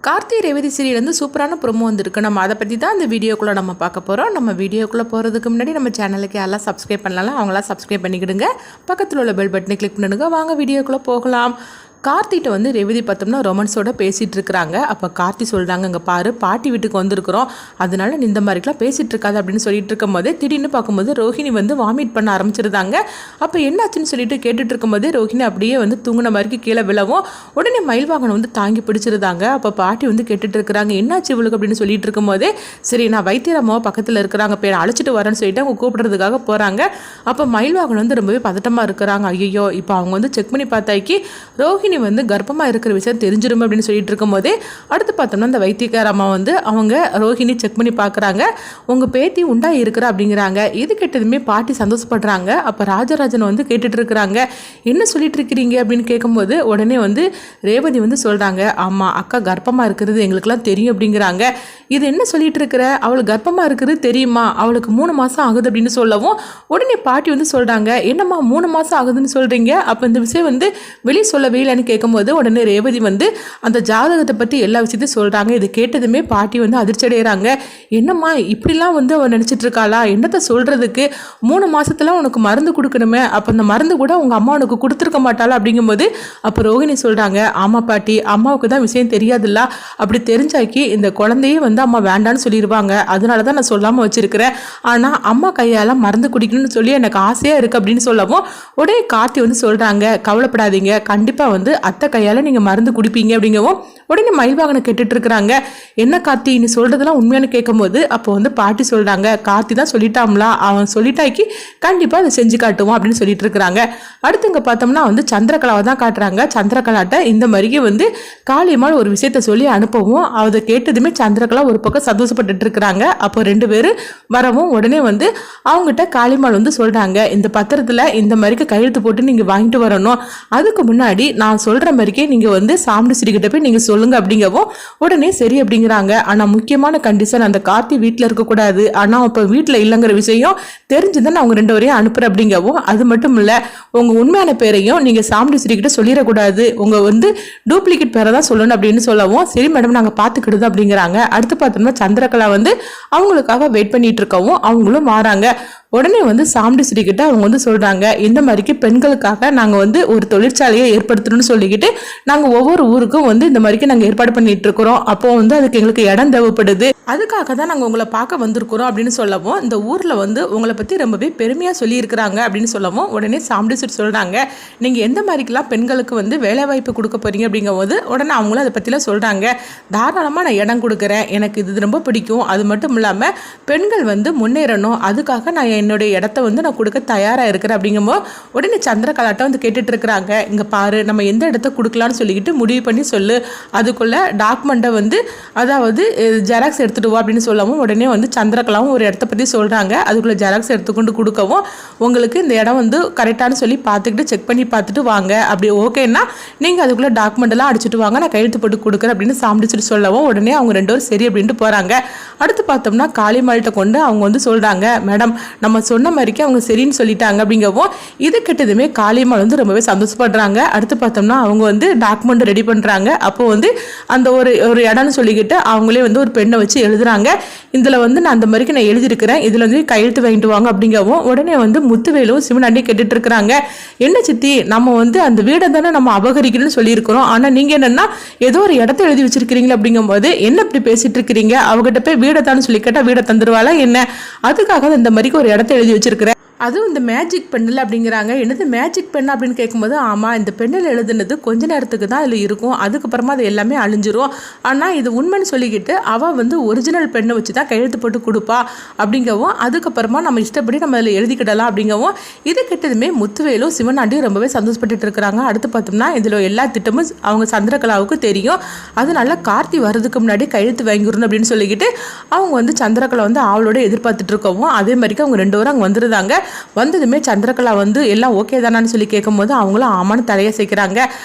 Karthi Revathi serial சூப்பரான promo வந்திருக்கு. நம்ம அதை பற்றி தான் இந்த வீடியோக்குள்ளே நம்ம பார்க்க போகிறோம். நம்ம வீடியோக்குள்ளே போகிறதுக்கு முன்னாடி நம்ம சேனலுக்கு யாரெல்லாம் சப்ஸ்கிரைப் பண்ணலாம் அவங்களாம் சப்ஸ்கிரைப் பண்ணிக்கிடுங்க. பக்கத்தில் உள்ள பெல் பட்டனை கிளிக் பண்ணிடுங்க. வாங்க வீடியோக்குள்ளே போகலாம். கார்த்திகிட்ட ரேவதி பார்த்தோம்னா ரொமான்ஸோட பேசிகிட்டு இருக்கிறாங்க. அப்போ கார்த்தி சொல்கிறாங்க, இங்கே பாரு பாட்டி வீட்டுக்கு வந்திருக்கிறோம், அதனால இந்த மாதிரிலாம் பேசிகிட்டு இருக்காது அப்படின்னு சொல்லிட்டு இருக்கும் போதே திடீர்னு பார்க்கும்போது ரோஹிணி வாமிட் பண்ண ஆரம்பிச்சிருந்தாங்க. அப்போ என்னாச்சுன்னு சொல்லிட்டு கேட்டுட்டு இருக்கும்போதே ரோஹிணி அப்படியே தூங்கின மாதிரி கீழே விழவும் உடனே மயில் வாகனம் தாங்கி பிடிச்சிருந்தாங்க. அப்போ பாட்டி கேட்டுட்டு இருக்கிறாங்க, என்னாச்சு இவளுக்கு அப்படின்னு சொல்லிட்டு இருக்கும் போதே சரி நான் வைத்தியராமாவை பக்கத்தில் இருக்கிறாங்க பேர் அழைச்சிட்டு வரேன்னு சொல்லிட்டு அவங்க கூப்பிடுறதுக்காக போகிறாங்க. அப்போ மயில் வாகனம் ரொம்பவே பதட்டமாக இருக்கிறாங்க. ஐயோ இப்போ அவங்க செக் பண்ணி பார்த்தாக்கி ரோஹிணி கர்ப்பமாக இருக்கிற விஷயம் தெரிஞ்சிரும் அப்படின்னு சொல்லிட்டு இருக்கும் போதே அடுத்து பார்த்தோம்னா அந்த வைத்தியக்கார அம்மா அவங்க ரோஹிணி செக் பண்ணி பார்க்குறாங்க. உங்கள் பேத்தி உண்டா இருக்கிறா அப்படிங்கிறாங்க. இது கேட்டதுமே பாட்டி சந்தோஷப்படுறாங்க. அப்போ ராஜராஜன் கேட்டுட்டு இருக்கிறாங்க, என்ன சொல்லிட்டு இருக்கிறீங்க அப்படின்னு கேட்கும்போது உடனே ரேவதி சொல்கிறாங்க, ஆமாம் அக்கா கர்ப்பமாக இருக்கிறது எங்களுக்குலாம் தெரியும் அப்படிங்கிறாங்க. இது என்ன சொல்லிட்டு இருக்கிற, அவளுக்கு கர்ப்பமாக இருக்கிறது தெரியுமா, அவளுக்கு 3 மாதம் ஆகுது அப்படின்னு சொல்லவும் உடனே பாட்டி சொல்கிறாங்க, என்னம்மா 3 மாதம் ஆகுதுன்னு சொல்கிறீங்க, அப்போ இந்த விஷயம் வெளியே சொல்லவே இல்லைன்னு கேட்கும்போது உடனே ரேவதி அந்த ஜாதகத்தை பற்றி எல்லா விஷயத்தையும் சொல்கிறாங்க. இது கேட்டதுமே பாட்டி அதிர்ச்சி அடைகிறாங்க. என்னம்மா இப்படிலாம் அவன் நினச்சிட்டு இருக்காளா, என்னத்தை சொல்கிறதுக்கு, 3 மாதத்துல உனக்கு மருந்து கொடுக்கணுமே, அப்போ அந்த மருந்து கூட உங்கள் அம்மா உனக்கு கொடுத்துருக்க மாட்டாளா அப்படிங்கும்போது அப்போ ரோஹிணி சொல்கிறாங்க, ஆமாம் பாட்டி அம்மாவுக்கு தான் விஷயம் தெரியாதுல்ல, அப்படி தெரிஞ்சாக்கி இந்த குழந்தையே அம்மா வேண்டான்னு சொல்லிடுவாங்க, அதனால தான் நான் சொல்லாமல் வச்சிருக்கிறேன், ஆனால் அம்மா கையால் மருந்து குடிக்கணும்னு சொல்லி எனக்கு ஆசையாக இருக்குது அப்படின்னு சொல்லவும் உடனே கார்த்தி சொல்கிறாங்க, கவலைப்படாதீங்க கண்டிப்பாக அத்தை கையால் நீங்கள் மருந்து குடிப்பீங்க அப்படிங்கவும் உடனே மயில் வாகனம் கேட்டுட்டு இருக்கிறாங்க. என்ன கார்த்தி நீ சொல்கிறதெல்லாம் உண்மையான கேட்கும்போது அப்போ பாட்டி சொல்கிறாங்க, கார்த்தி தான் சொல்லிட்டாம்ல, அவன் சொல்லிட்டாக்கி கண்டிப்பாக அதை செஞ்சு காட்டுவோம் அப்படின்னு சொல்லிட்டு இருக்கிறாங்க. அடுத்து இங்கே பார்த்தோம்னா சந்திரகலாவை தான் காட்டுறாங்க. சந்திரகலாட்ட இந்த மாதிரியே காளியம்மாள் ஒரு விஷயத்த சொல்லி அனுப்பவும் அதை கேட்டதுமே சந்திரகலா ஒரு பக்கம் சந்தோஷப்பட்டு இருக்கிறாங்க. அப்போ 2 பேர் வரவும் உடனே அவங்ககிட்ட காளியம்மாள் சொல்கிறாங்க, இந்த பத்திரத்தில் இந்த மாதிரிக்கு கையெழுத்து போட்டு நீங்கள் வாங்கிட்டு வரணும், அதுக்கு முன்னாடி நான் சொல்கிற மாதிரிக்கே நீங்கள் சாமுண்டி ஸ்ரீகிட்ட போய் நீங்கள் சொல்லுங்க அப்படிங்கவும் உடனே சரி அப்படிங்கிறாங்க. ஆனால் முக்கியமான கண்டிஷன் அந்த கார்த்தி வீட்டில் இருக்கக்கூடாது, ஆனால் இப்போ வீட்டில் இல்லைங்கிற விஷயம் தெரிஞ்சுதான் அவங்க 2 பேரையும் அனுப்புகிறேன் அப்படிங்கவும் அது மட்டும் இல்லை உங்கள் உண்மையான பேரையும் நீங்கள் சாமுண்டி ஸ்ரீகிட்ட சொல்லிடக்கூடாது, உங்கள் டூப்ளிகேட் பேரை தான் சொல்லணும் அப்படின்னு சொல்லவும் சரி மேடம் நாங்கள் பார்த்துக்கிடுது அப்படிங்கிறாங்க. அடுத்து பார்த்தோம்னா சந்திரகலா அவங்களுக்காக வெயிட் பண்ணிட்டு இருக்கவும் அவங்களும் மாறாங்க. உடனே சாமுண்டி ஸ்ரீகிட்ட அவங்க சொல்கிறாங்க, இந்த மாதிரிக்கு பெண்களுக்காக நாங்கள் ஒரு தொழிற்சாலையை ஏற்படுத்தணும்னு சொல்லிக்கிட்டு நாங்கள் ஒவ்வொரு ஊருக்கும் இந்த மாதிரிக்கு நாங்கள் ஏற்பாடு பண்ணிட்டு இருக்கிறோம், அப்போ அதுக்கு எங்களுக்கு இடம் தேவைப்படுது, அதுக்காக தான் நாங்கள் உங்களை பார்க்க வந்திருக்கிறோம் அப்படின்னு சொல்லவும் இந்த ஊரில் உங்களை பற்றி ரொம்பவே பெருமையாக சொல்லியிருக்கிறாங்க அப்படின்னு சொல்லவும் உடனே சாமுண்டி ஸ்ரீ சொல்கிறாங்க, நீங்கள் எந்த மாதிரிக்கெல்லாம் பெண்களுக்கு வேலை வாய்ப்பு கொடுக்க போகிறீங்க அப்படிங்கும்போது உடனே அவங்களும் அதை பற்றிலாம் சொல்கிறாங்க, தாராளமாக நான் இடம் கொடுக்குறேன், எனக்கு இது ரொம்ப பிடிக்கும், அது மட்டும் இல்லாமல் பெண்கள் முன்னேறணும், அதுக்காக நான் என்னுடைய இடத்த நான் கொடுக்க தயாராக இருக்கிறேன் அப்படிங்கும்போது உடனே சந்திரகலாட்ட கேட்டுட்டு இருக்கிறாங்க, இங்கே பாரு நம்ம எந்த இடத்த கொடுக்கலான்னு சொல்லிக்கிட்டு முடிவு பண்ணி சொல்லு, அதுக்குள்ள டாக்குமெண்ட்டை அதாவது ஜெராக்ஸ் எடுத்துட்டு வா அப்படின்னு சொல்லவும் உடனே சந்திரகலாவும் ஒரு இடத்த பற்றி சொல்கிறாங்க. அதுக்குள்ள ஜெராக்ஸ் எடுத்துக்கொண்டு கொடுக்கவும் உங்களுக்கு இந்த இடம் கரெக்டானு சொல்லி பார்த்துக்கிட்டு செக் பண்ணி பார்த்துட்டு வாங்க, அப்படி ஓகேன்னா நீங்கள் அதுக்குள்ள டாக்குமெண்ட் எல்லாம் அடிச்சுட்டு வாங்க, நான் கையெழுத்து போட்டு கொடுக்குறேன் அப்படின்னு சாம்பிடிச்சுட்டு சொல்லவும் உடனே அவங்க 2 பேரும் சரி அப்படின்ட்டு போகிறாங்க. அடுத்து பார்த்தோம்னா காளிமாள்கிட்ட கொண்டு அவங்க சொல்கிறாங்க, மேடம் நம்ம சொன்ன மாதிரிக்கு அவங்க சரின்னு சொல்லிட்டாங்க அப்படிங்கவும் இது கிட்டதுமே காளியம்மாள் ரொம்பவே சந்தோஷப்படுறாங்க. அடுத்து பார்த்தோம்னா அவங்க டாக்குமெண்ட் ரெடி பண்ணுறாங்க. அப்போ அந்த ஒரு இடம்னு சொல்லிக்கிட்டு அவங்களே ஒரு பெண்ணை வச்சு எழுதுறாங்க, இதில் நான் அந்த மாதிரிக்கு நான் எழுதியிருக்கிறேன், இதில் கையெழுத்து வாங்கிட்டு வாங்க அப்படிங்கவும் உடனே சிவவேலும் சிவனாண்டி கேட்டுட்டு இருக்கிறாங்க, என்ன சித்தி நம்ம அந்த வீடை தானே நம்ம அபகரிக்கணும்னு சொல்லியிருக்கிறோம், ஆனால் நீங்கள் என்னன்னா ஏதோ ஒரு இடத்த எழுதி வச்சிருக்கிறீங்களா அப்படிங்கும்போது என்ன இப்படி பேசிட்டு இருக்கிறீங்க, அவங்ககிட்ட போய் வீடை தானே சொல்லி கேட்டால் வீடை தந்துடுவாளா என்ன, அதுக்காக இந்த மாதிரிக்கு ஒரு இடத்த எழுதி வச்சிருக்கிறேன், அதுவும் இந்த மேஜிக் பெண்ணில் அப்படிங்கிறாங்க. என்னது மேஜிக் பென் அப்படின்னு கேட்கும்போது ஆமாம் இந்த பெண்ணில் எழுதுனது கொஞ்ச நேரத்துக்கு தான் அதில் இருக்கும், அதுக்கப்புறமா அது எல்லாமே அழிஞ்சிரும், ஆனால் இது உண்மைன்னு சொல்லிக்கிட்டு அவள் ஒரிஜினல் பெண்ணை வச்சு தான் கையெழுத்து போட்டு கொடுப்பா அப்படிங்கவும் அதுக்கப்புறமா நம்ம இஷ்டப்படி நம்ம அதில் எழுதிக்கிடலாம் அப்படிங்கவும் இது கிட்டதுமே முத்துவேலும் சிவனாண்டியும் ரொம்பவே சந்தோஷப்பட்டு இருக்கிறாங்க. அடுத்து பார்த்தோம்னா இதில் எல்லா திட்டமும் அவங்க சந்திரகலாவுக்கு தெரியும், அதனால கார்த்தி வர்றதுக்கு முன்னாடி கையெழுத்து வாங்கிடணும் அப்படின்னு சொல்லிக்கிட்டு அவங்க சந்திரகலா அவளோட எதிர்பார்த்துட்டு இருக்கவும் அதே மாதிரிக்கு அவங்க 2 பேரும் அங்கே வந்துருந்தாங்க. வந்ததுமே சந்திரகலா வந்து எல்லாம் ஓகே தானான்னு சொல்லி கேட்கும்போது அவங்களும் ஆமான்னு தலையை சேர்க்கிறாங்க.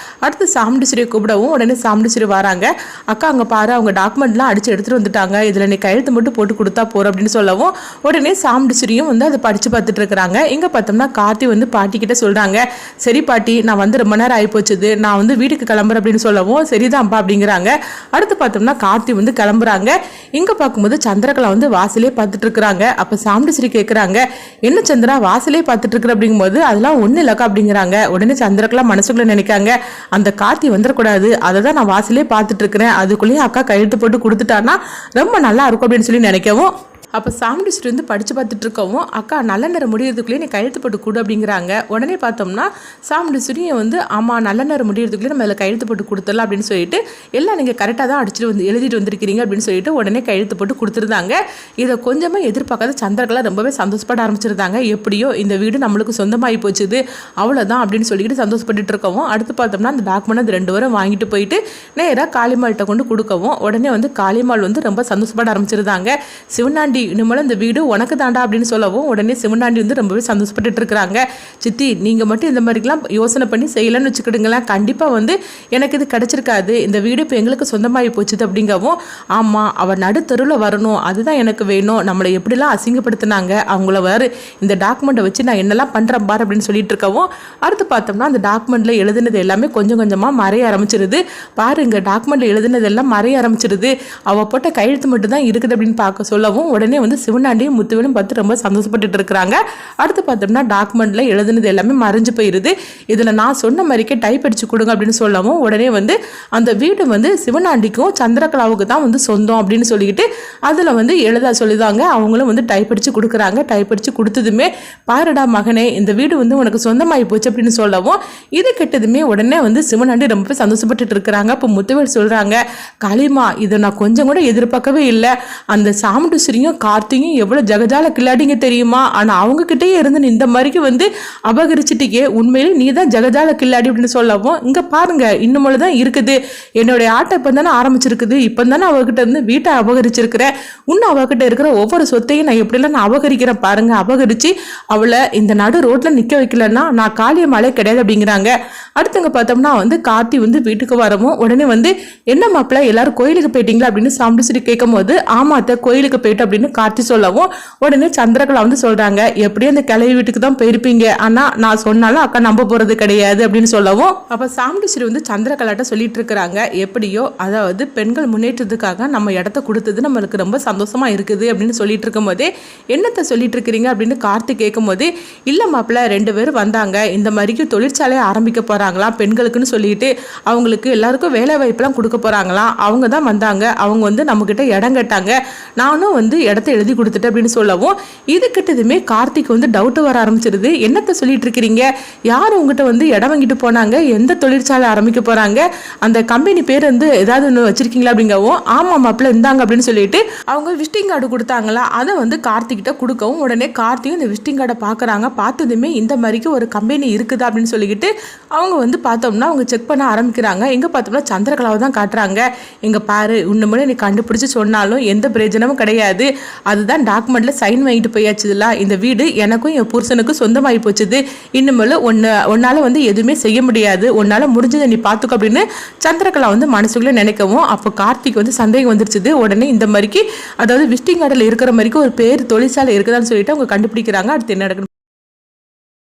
அடுத்து சாமுண்டீஸ்வரியை கூப்பிடவும் உடனே சாமுண்டீஸ்வரி வராங்க. அக்கா அங்கே பாரு, அவங்க டாக்குமெண்ட்லாம் அடித்து எடுத்துகிட்டு வந்துட்டாங்க, இதில் நீ கையெழுத்து மட்டும் போட்டு கொடுத்தா போகிற அப்படின்னு சொல்லவும் உடனே சாமுண்டீஸ்வரியும் வந்து அதை படித்து பார்த்துட்டு இருக்கிறாங்க. இங்கே பார்த்தோம்னா கார்த்தி வந்து பாட்டிக்கிட்ட சொல்கிறாங்க, சரி பாட்டி நான் வந்து ரொம்ப நேரம் ஆகிப்போச்சுது, நான் வந்து வீட்டுக்கு கிளம்புறேன் அப்படின்னு சொல்லவும் சரிதான்ப்பா அப்படிங்கிறாங்க. அடுத்து பார்த்தோம்னா கார்த்தி வந்து கிளம்புறாங்க. இங்கே பார்க்கும்போது சந்திரகலா வந்து வாசலே பார்த்துட்டு இருக்கிறாங்க. அப்போ சாமுண்டீஸ்வரி கேட்குறாங்க, என்ன சந்திரா வாசலே பார்த்துட்டு இருக்கிற அப்படிங்கும்போது அதெல்லாம் ஒன்றும் இல்லைக்கா அப்படிங்கிறாங்க. உடனே சந்திரகலா மனசுக்குள்ள நினைக்காங்க, அந்த கார்த்தி வந்துடக்கூடாது, அதை தான் நான் வாசலே பார்த்துட்டு இருக்கிறேன், அதுக்குள்ளேயும் அக்கா கையெழுத்து போட்டு கொடுத்துட்டான்னா ரொம்ப நல்லா இருக்கும் அப்படின்னு சொல்லி நினைக்கவும் அப்போ சாமுண்டீஸ்வரி வந்து படித்து பார்த்துட்டு இருக்கவும் அக்கா நல்ல நேரம் முடியறதுக்குள்ளேயே நீ கையெழுத்து போட்டு கொடு அப்படிங்கிறாங்க. உடனே பார்த்தோம்னா சாமுண்டீஸ்வரியை வந்து ஆமாம் நல்ல நேரம் முடியறதுக்குள்ளே நம்ம அதில் கையெழுத்து போட்டு கொடுத்துடலாம் அப்படின்னு சொல்லிட்டு எல்லாம் நீங்கள் கரெக்டாக தான் அடிச்சுட்டு வந்து எழுதிட்டு வந்திருக்கிறீங்க அப்படின்னு சொல்லிட்டு உடனே கையெழுத்து போட்டு கொடுத்துருந்தாங்க. இதை கொஞ்சமாக எதிர்பார்க்காத சந்திரகலா ரொம்பவே சந்தோஷப்பட ஆரம்பிச்சிருந்தாங்க. எப்படியோ இந்த வீடு நம்மளுக்கு சொந்தமாகி போச்சுது, அவ்வளோதான் அப்படின்னு சொல்லிட்டு சந்தோஷப்பட்டு இருக்கவும் அடுத்து பார்த்தோம்னா அந்த டாக்குமெண்ட் அந்த 2 பேரும் வாங்கிட்டு போயிட்டு நேராக காளிமால்கிட்ட கொண்டு கொடுக்கவும் உடனே வந்து காளிமால் வந்து ரொம்ப சந்தோஷப்பட ஆரம்பிச்சிருந்தாங்க. சிவனாண்டி இனிமேல் இந்த வீடு உனக்கு தாண்டா அப்படின்னு சொல்லவும் உடனே சிவனாண்டி வந்து ரொம்பவே சந்தோஷப்பட்டு இருக்கிறாங்க. சித்தி நீங்கள் மட்டும் இந்த மாதிரிலாம் யோசனை பண்ணி செய்யலன்னு வச்சுக்கிடுங்களேன், கண்டிப்பாக வந்து எனக்கு இது கிடைச்சிருக்காது, இந்த வீடு இப்போ எங்களுக்கு சொந்தமாகி போச்சுது அப்படிங்கவும் ஆமாம் அவள் நடுத்தருவில் வரணும், அதுதான் எனக்கு வேணும், நம்மளை எப்படிலாம் அசிங்கப்படுத்தினாங்க அவங்கள வேறு இந்த டாக்குமெண்ட்டை வச்சு நான் என்னெல்லாம் பண்ணுறேன் பார் அப்படின்னு சொல்லிட்டு இருக்கவும் அடுத்து பார்த்தோம்னா அந்த டாக்குமெண்ட்டில் எழுதுனது எல்லாமே கொஞ்சம் கொஞ்சமாக மறைய ஆரம்பிச்சிருது. பாருங்க டாக்குமெண்ட்டில் எழுதுனது எல்லாம் மறைய ஆரம்பிச்சிருது, அவள் போட்ட கையெழுத்து மட்டும் தான் இருக்குது அப்படின்னு பார்க்க சொல்லவும் உடனே வந்து சிவனாண்டியும் முத்துவேலும் பார்த்து ரொம்ப சந்தோஷப்பட்டு இருக்கிறாங்க. அடுத்து பார்த்தோம்னா டாக்குமெண்ட்ல எழுதுனது எல்லாமே மறைஞ்சு போயிருது. இதில் நான் சொன்ன மாதிரிக்கே டைப் அடிச்சு கொடுங்க அப்படின்னு சொல்லவும் உடனே வந்து அந்த வீடு வந்து சிவனாண்டிக்கும் சந்திரகலாவுக்கு தான் வந்து சொந்தம் அப்படின்னு சொல்லிக்கிட்டு அதில் வந்து எழுத சொல்லிதாங்க. அவங்களும் வந்து டைப் அடிச்சு கொடுக்குறாங்க. டைப் அடிச்சு கொடுத்ததுமே பாருடா மகனே இந்த வீடு வந்து உனக்கு சொந்தமாகி போச்சு அப்படின்னு சொல்லவும் இது கெட்டதுமே உடனே வந்து சிவனாண்டி ரொம்ப சந்தோஷப்பட்டு இருக்கிறாங்க. இப்போ முத்துவேல் சொல்றாங்க, களிமா இதை நான் கொஞ்சம் கூட எதிர்பார்க்கவே இல்லை, அந்த சாமுண்டீஸ்வரியும் கார்த்தியும் எவ்வளோ ஜகஜால கில்லாடிங்க தெரியுமா, ஆனால் அவங்கக்கிட்டே இருந்து இந்த மாதிரிக்கு வந்து அபகரிச்சிட்டிக்கே, உண்மையிலே நீ தான் ஜகஜால கில்லாடி அப்படின்னு சொல்லவும் இங்கே பாருங்க இன்னும் தான் இருக்குது, என்னுடைய ஆட்டை இப்போ தானே ஆரம்பிச்சிருக்குது, இப்போ தானே அவகிட்ட இருந்து வீட்டை அபகரிச்சிருக்கிறேன், இன்னும் அவகிட்ட இருக்கிற ஒவ்வொரு சொத்தையும் நான் எப்படிலாம் நான் அபகரிக்கிறேன் பாருங்க, அபகரித்து அவளை இந்த நடு ரோட்டில் நிற்க வைக்கலன்னா நான் காளியம்மாளே கிடையாது அப்படிங்கிறாங்க. அடுத்தவங்க பார்த்தோம்னா வந்து கார்த்தி வந்து வீட்டுக்கு வரவும் உடனே வந்து என்ன மாப்பிள்ள எல்லாரும் கோயிலுக்கு போயிட்டீங்களா அப்படின்னு சாமுண்டீஸ்வரி கேட்கும் போது ஆமாத்த கோயிலுக்கு போயிட்டு அப்படின்னு கார்த்தி சொல்லவும் உடனே சந்திரகலா வந்து சொல்றாங்க, எப்படியும் அந்த கிளவி வீட்டுக்கு தான் போயிருப்பீங்க, ஆனா நான் சொன்னாலும் அக்கா நம்ப போறது கிடையாது அப்படின்னு சொல்லவும் அப்ப சாமுண்டீஸ்வரி வந்து சந்திரகலாட்ட சொல்லிட்டு இருக்கிறாங்க, எப்படியோ அதாவது பெண்கள் முன்னேற்றத்துக்காக நம்ம இடத்த கொடுத்தது நம்மளுக்கு ரொம்ப சந்தோஷமா இருக்குது அப்படின்னு சொல்லிட்டு இருக்கும் போதே என்னத்தை சொல்லிட்டு இருக்கிறீங்க அப்படின்னு கார்த்தி கேட்கும் போது இல்ல மாப்பிள்ள 2 பேரும் வந்தாங்க, இந்த மாதிரிக்கு தொழிற்சாலையை ஆரம்பிக்க போறாங்களாம் பெண்களுக்குன்னு சொல்லிட்டு அவங்களுக்கு எல்லாருக்கும் வேலை வாய்ப்பெல்லாம் கொடுக்க போறாங்களாம், அவங்க தான் வந்தாங்க, அவங்க வந்து நம்ம கிட்ட இடம் கேட்டாங்க, நானும் வந்து இடத்த எழுதி கொடுத்துட்டு அப்படின்னு சொல்லவும் இது கிட்டதுமே கார்த்திக் வந்து டவுட் வர ஆரம்பிச்சிருது. என்னத்தை சொல்லிட்டு இருக்கிறீங்க, யார் உங்ககிட்ட வந்து இடம் வாங்கிட்டு போனாங்க, எந்த தொழிற்சாலை ஆரம்பிக்க போறாங்க, அந்த கம்பெனி பேர் வந்து ஏதாவது ஒன்று வச்சிருக்கீங்களா அப்படிங்கவும் ஆமா மாப்பிள்ள இருந்தாங்க அப்படின்னு சொல்லிட்டு அவங்க விசிட்டிங் கார்டு கொடுத்தாங்களா அதை வந்து கார்த்திகிட்ட கொடுக்கவும் உடனே கார்த்தியும் இந்த விசிட்டிங் கார்டை பார்க்குறாங்க. பார்த்ததுமே இந்த மாதிரிக்கு ஒரு கம்பெனி இருக்குதா அப்படின்னு சொல்லிக்கிட்டு அவங்க வந்து பார்த்தோம்னா அவங்க செக் பண்ண ஆரம்பிக்கிறாங்க. எங்கே பார்த்தோம்னா சந்திரகலாவை தான் காட்டுறாங்க. எங்கே பாரு இன்னுமே நீ கண்டுபிடிச்சி சொன்னாலும் எந்த பிரயோஜனமும் கிடையாது, அதுதான் டாக்குமெண்ட்ல சைன் வாங்கிட்டு போயாச்சுதுல, இந்த வீடு எனக்கும் என் புருஷனுக்கும் சொந்தமாகி போச்சுது, இன்னுமேல ஒன்னால வந்து எதுவுமே செய்ய முடியாது, உன்னால முடிஞ்சதை நீ பார்த்துக்கோ அப்படின்னு சந்திரகலா வந்து மனசுக்குள்ளே நினைக்கவும் அப்போ கார்த்திக் வந்து சந்தேகம் வந்துருச்சுது. உடனே இந்த மாதிரிக்கு அதாவது விசிட்டிங் கார்டில் இருக்கிற மாதிரிக்கு ஒரு பேர் தொழிற்சாலை இருக்குதான்னு சொல்லிட்டு அவங்க கண்டுபிடிக்கிறாங்க. அடுத்து என்ன நடக்குது